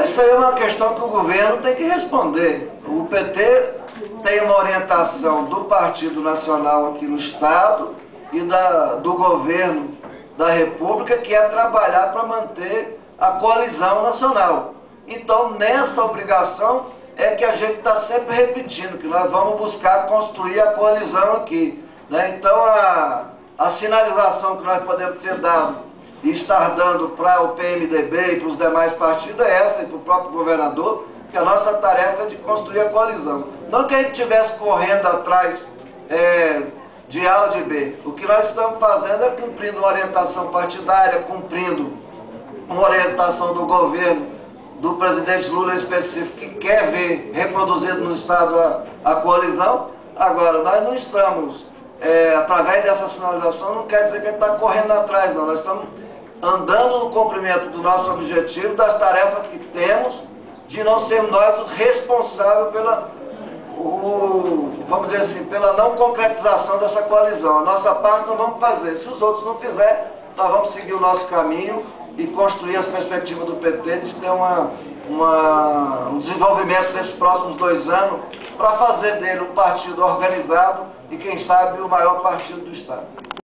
Isso aí é uma questão que o governo tem que responder. O PT tem uma orientação do Partido Nacional aqui no Estado e do governo da República, que é trabalhar para manter a coalizão nacional. Então, nessa obrigação é que a gente está sempre repetindo, que nós vamos buscar construir a coalizão aqui, né? Então, a sinalização que nós podemos ter dado e estar dando para o PMDB e para os demais partidos é essa, e para o próprio governador, que a nossa tarefa é de construir a coalizão. Não que a gente estivesse correndo atrás de A ou de B. O que nós estamos fazendo é cumprindo uma orientação partidária, cumprindo uma orientação do governo, do presidente Lula em específico, que quer ver reproduzido no Estado a coalizão. Agora, nós não estamos, através dessa sinalização, não quer dizer que a gente está correndo atrás, não. Nós estamos andando no cumprimento do nosso objetivo, das tarefas que temos, de não sermos nós os responsáveis vamos dizer assim, pela não concretização dessa coalizão. A nossa parte nós vamos fazer. Se os outros não fizerem, nós vamos seguir o nosso caminho e construir as perspectivas do PT de ter um desenvolvimento nesses próximos 2 anos para fazer dele um partido organizado e, quem sabe, o maior partido do Estado.